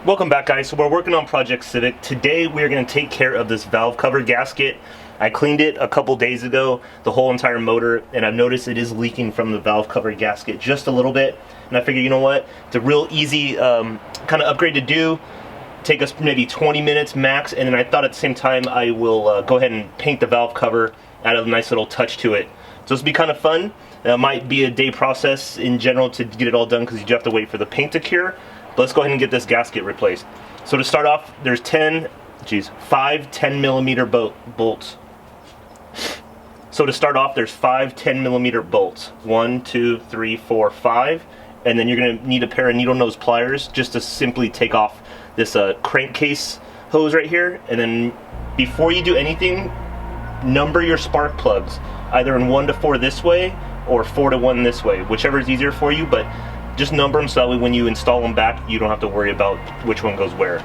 Welcome back, guys. So we're working on Project Civic. Today we're going to take care of this valve cover gasket. I cleaned it a couple days ago, the whole entire motor, and I've noticed it is leaking from the valve cover gasket just a little bit. And I figured, you know what, it's a real easy kind of upgrade to do. Take us maybe 20 minutes max, and then I thought at the same time I will go ahead and paint the valve cover, add a nice little touch to it. So this will be kind of fun. It might be a day process in general to get it all done because you do have to wait for the paint to cure. But let's go ahead and get this gasket replaced. So to start off, there's 5 10mm bolts. So to start off, there's 5 10mm bolts. 1, 2, 3, 4, 5. And then you're going to need a pair of needle nose pliers just to simply take off this crankcase hose right here. And then before you do anything, number your spark plugs, either in 1 to 4 this way or 4 to 1 this way, whichever is easier for you. But just number them so that way when you install them back, you don't have to worry about which one goes where.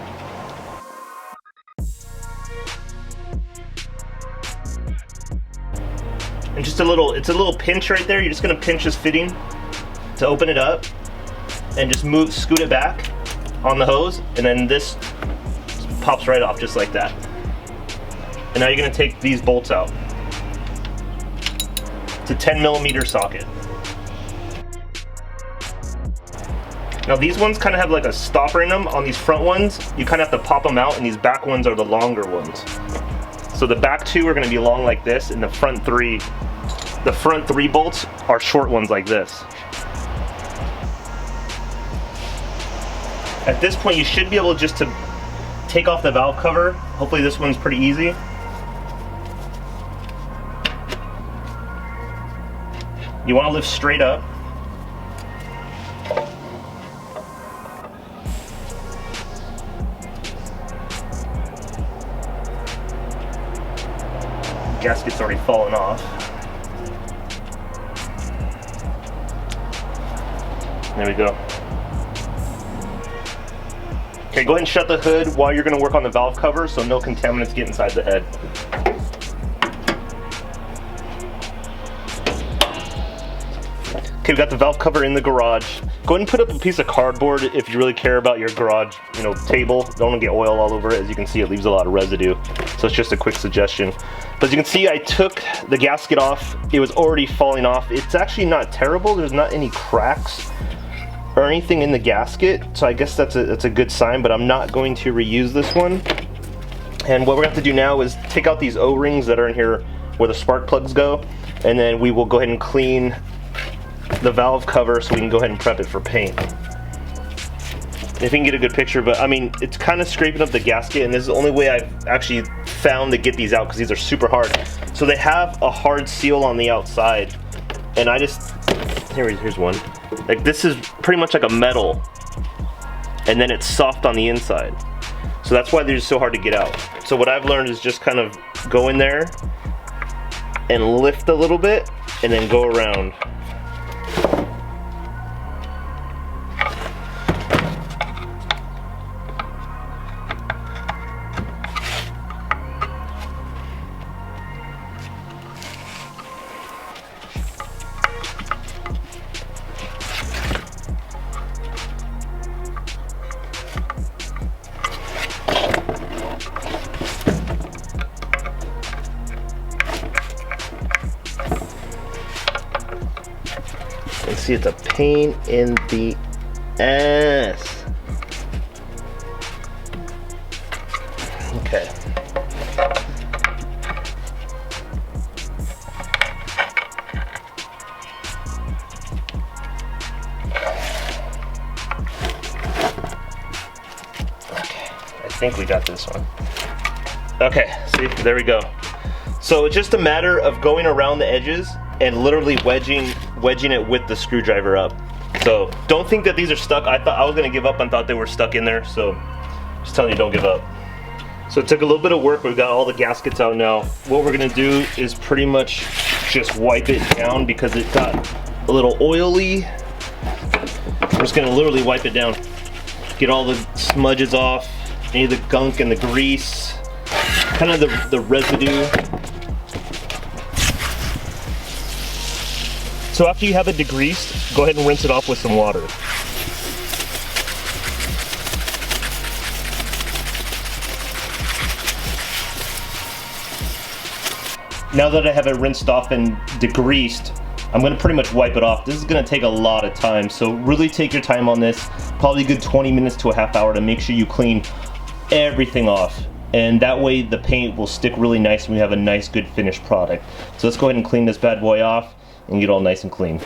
And just it's a little pinch right there. You're just gonna pinch this fitting to open it up and just scoot it back on the hose, and then this pops right off just like that. And now you're gonna take these bolts out. It's a 10mm socket. Now these ones kind of have like a stopper in them. On these front ones, you kind of have to pop them out, and these back ones are the longer ones. So the back 2 are going to be long like this, and the front three bolts are short ones like this. At this point, you should be able just to take off the valve cover. Hopefully this one's pretty easy. You want to lift straight up. Gasket's already fallen off. There we go. Okay, go ahead and shut the hood while you're going to work on the valve cover so no contaminants get inside the head. Okay, we got the valve cover in the garage. Go ahead and put up a piece of cardboard if you really care about your garage, table. Don't want to get oil all over it. As you can see, it leaves a lot of residue. So it's just a quick suggestion. But as you can see, I took the gasket off. It was already falling off. It's actually not terrible. There's not any cracks or anything in the gasket. So I guess that's a good sign, but I'm not going to reuse this one. And what we're going to have to do now is take out these O-rings that are in here where the spark plugs go. And then we will go ahead and clean the valve cover so we can go ahead and prep it for paint. If you can get a good picture, but I mean, it's kind of scraping up the gasket, and this is the only way I've actually found to get these out because these are super hard. So they have a hard seal on the outside, and here's one. Like, this is pretty much like a metal, and then it's soft on the inside. So that's why they're so hard to get out. So what I've learned is just kind of go in there and lift a little bit, and then go around. See, it's a pain in the ass. Okay. I think we got this one. Okay, see, there we go. So it's just a matter of going around the edges and literally wedging it with the screwdriver up. So don't think that these are stuck. I thought I was gonna give up and thought they were stuck in there, so just telling you, don't give up. So it took a little bit of work. We've got all the gaskets out now. What we're gonna do is pretty much just wipe it down because it got a little oily. We're just gonna literally wipe it down. Get all the smudges off, any of the gunk and the grease, kind of the residue. So after you have it degreased, go ahead and rinse it off with some water. now that I have it rinsed off and degreased, I'm gonna pretty much wipe it off. This is gonna take a lot of time, so really take your time on this. Probably a good 20 minutes to a half hour to make sure you clean everything off. And that way the paint will stick really nice and we have a nice, good finished product. So let's go ahead and clean this bad boy off and get all nice and clean.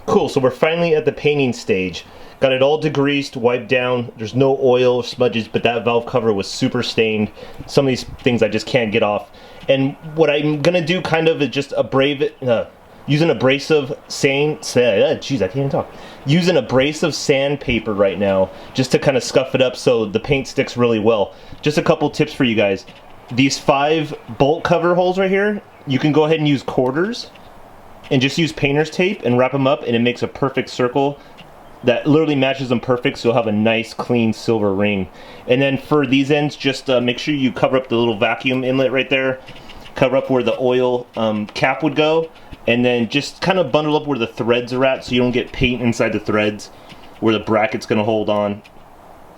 Cool, so we're finally at the painting stage. Got it all degreased, wiped down. There's no oil or smudges, but that valve cover was super stained. Some of these things I just can't get off. And what I'm gonna do kind of is just use an abrasive Use an abrasive sandpaper right now just to kind of scuff it up so the paint sticks really well. Just a couple tips for you guys. These 5 bolt cover holes right here, you can go ahead and use quarters and just use painter's tape and wrap them up, and it makes a perfect circle that literally matches them perfect, so you'll have a nice clean silver ring. And then for these ends, just make sure you cover up the little vacuum inlet right there, cover up where the oil cap would go, and then just kind of bundle up where the threads are at so you don't get paint inside the threads where the bracket's going to hold on.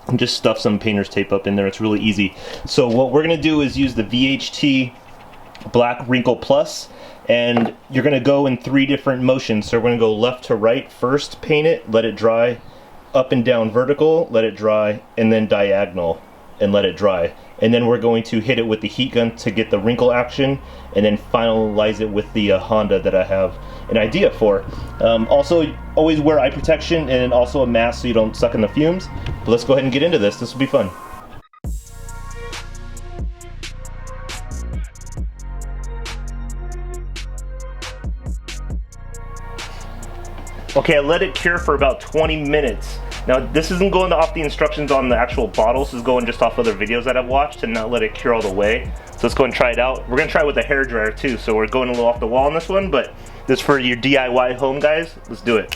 And just stuff some painter's tape up in there. It's really easy. So what we're going to do is use the VHT Black Wrinkle Plus, and you're going to go in 3 different motions. So we're going to go left to right first, paint it, let it dry, up and down vertical, let it dry, and then diagonal and let it dry. And then we're going to hit it with the heat gun to get the wrinkle action, and then finalize it with the Honda that I have an idea for. Also, always wear eye protection and also a mask so you don't suck in the fumes. But let's go ahead and get into this. This will be fun. Okay, I let it cure for about 20 minutes. Now, this isn't going off the instructions on the actual bottle. This is going just off other videos that I've watched and not let it cure all the way. So let's go and try it out. We're gonna try it with a hairdryer too, so we're going a little off the wall on this one, but this is for your DIY home, guys. Let's do it.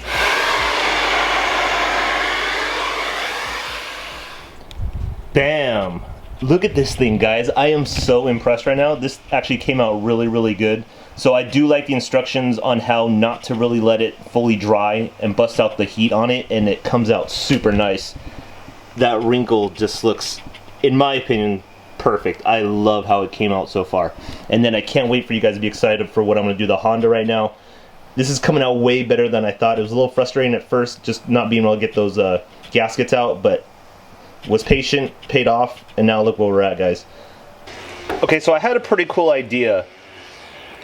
Bam! Look at this thing, guys. I am so impressed right now. This actually came out really, really good. So I do like the instructions on how not to really let it fully dry and bust out the heat on it, and it comes out super nice. That wrinkle just looks, in my opinion, perfect. I love how it came out so far. And then I can't wait for you guys to be excited for what I'm going to do the Honda right now. This is coming out way better than I thought. It was a little frustrating at first, just not being able to get those gaskets out, but was patient, paid off, and now look where we're at, guys. Okay, so I had a pretty cool idea.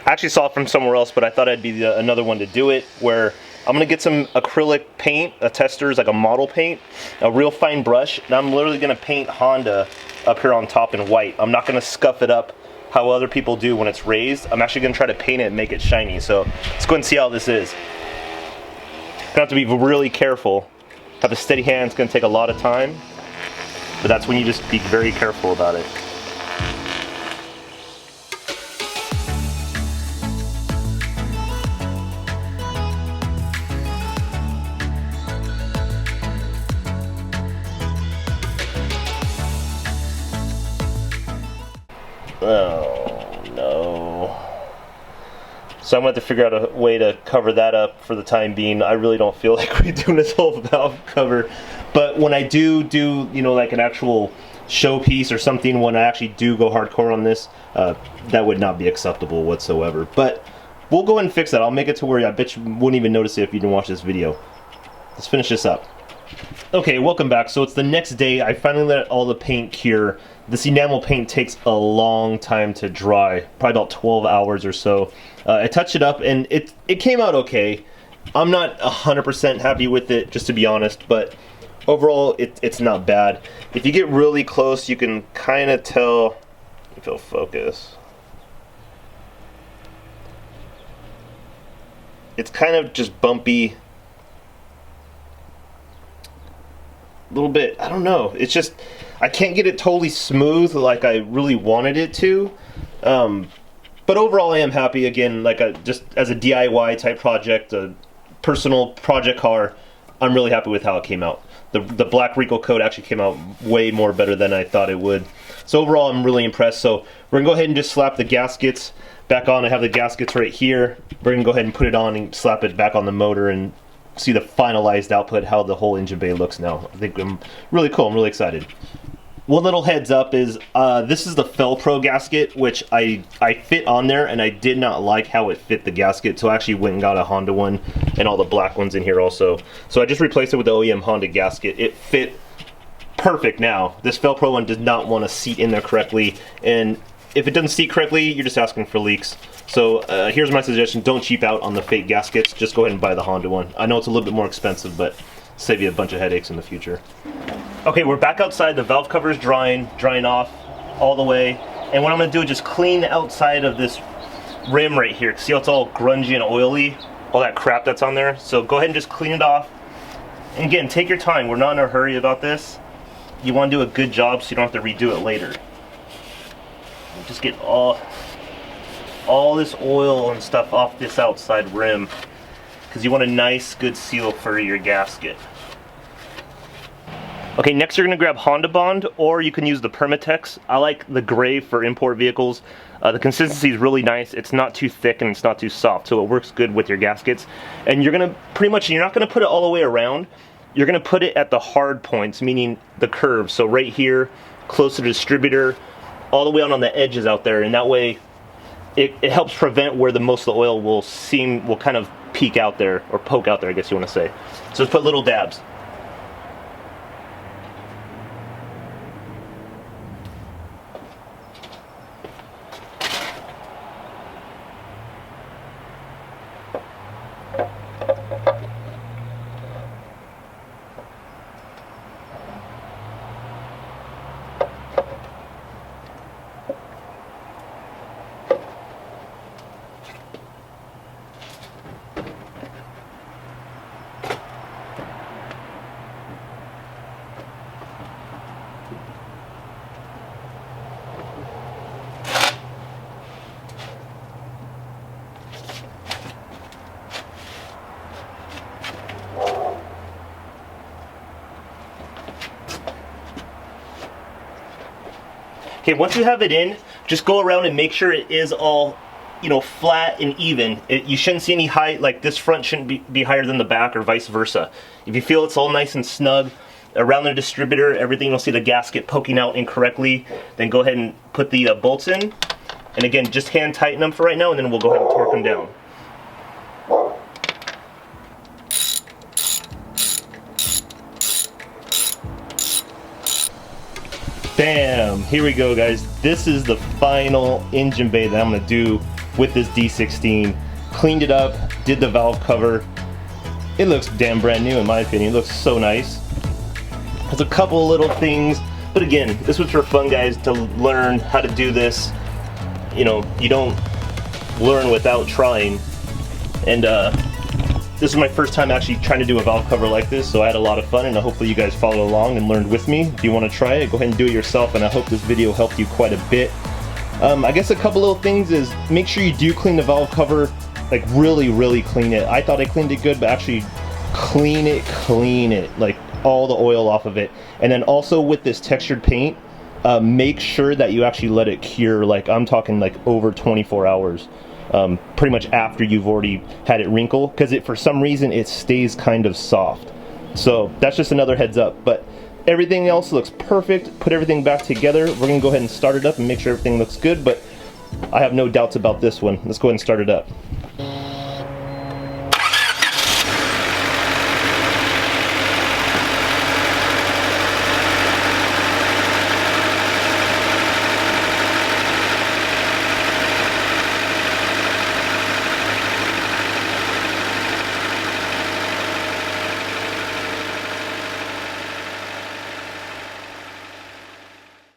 I actually saw it from somewhere else, but I thought I'd be another one to do it, where I'm gonna get some acrylic paint, a tester's like a model paint, a real fine brush, and I'm literally gonna paint Honda up here on top in white. I'm not gonna scuff it up how other people do when it's raised. I'm actually gonna try to paint it and make it shiny. So let's go and see how this is. Gonna have to be really careful. Have a steady hand, it's gonna take a lot of time, but that's when you just be very careful about it. Oh no. So I'm going to have to figure out a way to cover that up for the time being. I really don't feel like redoing this whole valve cover. But when I do, you know, like an actual showpiece or something, when I actually do go hardcore on this, that would not be acceptable whatsoever. But we'll go ahead and fix that. I'll make it to where I bet you wouldn't even notice it if you didn't watch this video. Let's finish this up. Okay, welcome back. So it's the next day. I finally let all the paint cure. This enamel paint takes a long time to dry, probably about 12 hours or so. I touched it up and it came out okay. I'm not 100% happy with it, just to be honest, but overall it's not bad. If you get really close, you can kind of tell, if it'll focus. It's kind of just bumpy. A little bit, I don't know, it's just, I can't get it totally smooth like I really wanted it to, but overall I am happy. Again, like just as a DIY type project, a personal project car, I'm really happy with how it came out. The black wrinkle coat actually came out way more better than I thought it would. So overall I'm really impressed. So we're gonna go ahead and just slap the gaskets back on. I have the gaskets right here. We're gonna go ahead and put it on and slap it back on the motor and see the finalized output, how the whole engine bay looks now. I think I'm really cool. I'm really excited. One little heads up is this is the Felpro gasket, which I fit on there, and I did not like how it fit the gasket, so I actually went and got a Honda one, and all the black ones in here also. So I just replaced it with the OEM Honda gasket. It fit perfect now. This Felpro one does not want to seat in there correctly, and if it doesn't seat correctly, you're just asking for leaks. So here's my suggestion: don't cheap out on the fake gaskets. Just go ahead and buy the Honda one. I know it's a little bit more expensive, but save you a bunch of headaches in the future. Okay, we're back outside. The valve cover is drying off all the way. And what I'm gonna do is just clean the outside of this rim right here. See how it's all grungy and oily? All that crap that's on there. So go ahead and just clean it off. And again, take your time. We're not in a hurry about this. You wanna do a good job so you don't have to redo it later. Just get all this oil and stuff off this outside rim, because you want a nice, good seal for your gasket. Okay, next you're going to grab Honda Bond, or you can use the Permatex. I like the gray for import vehicles. The consistency is really nice. It's not too thick and it's not too soft, so it works good with your gaskets. And you're going to you're not going to put it all the way around. You're going to put it at the hard points, meaning the curves. So right here, close to the distributor, all the way out on the edges out there, and that way it helps prevent where the most of the oil will kind of peek out there, or poke out there, I guess you want to say. So just put little dabs. Okay, once you have it in, just go around and make sure it is all, flat and even. You shouldn't see any height, like this front shouldn't be higher than the back, or vice versa. If you feel it's all nice and snug around the distributor, everything, you'll see the gasket poking out incorrectly, then go ahead and put the bolts in. And again, just hand tighten them for right now, and then we'll go ahead and torque them down. Bam! Here we go, guys. This is the final engine bay that I'm going to do with this D16. Cleaned it up, did the valve cover. It looks damn brand new in my opinion. It looks so nice. There's a couple little things, but again, this was for fun, guys, to learn how to do this. You don't learn without trying. And this is my first time actually trying to do a valve cover like this, so I had a lot of fun, and hopefully you guys followed along and learned with me. If you want to try it, go ahead and do it yourself, and I hope this video helped you quite a bit. I guess a couple little things is make sure you do clean the valve cover, like really clean it. I thought I cleaned it good, but actually clean it, like all the oil off of it. And then also with this textured paint, make sure that you actually let it cure, like I'm talking like over 24 hours. Pretty much after you've already had it wrinkle, because for some reason it stays kind of soft. So that's just another heads up. But everything else looks perfect. Put everything back together. We're gonna go ahead and start it up and make sure everything looks good, but I have no doubts about this one. Let's go ahead and start it up.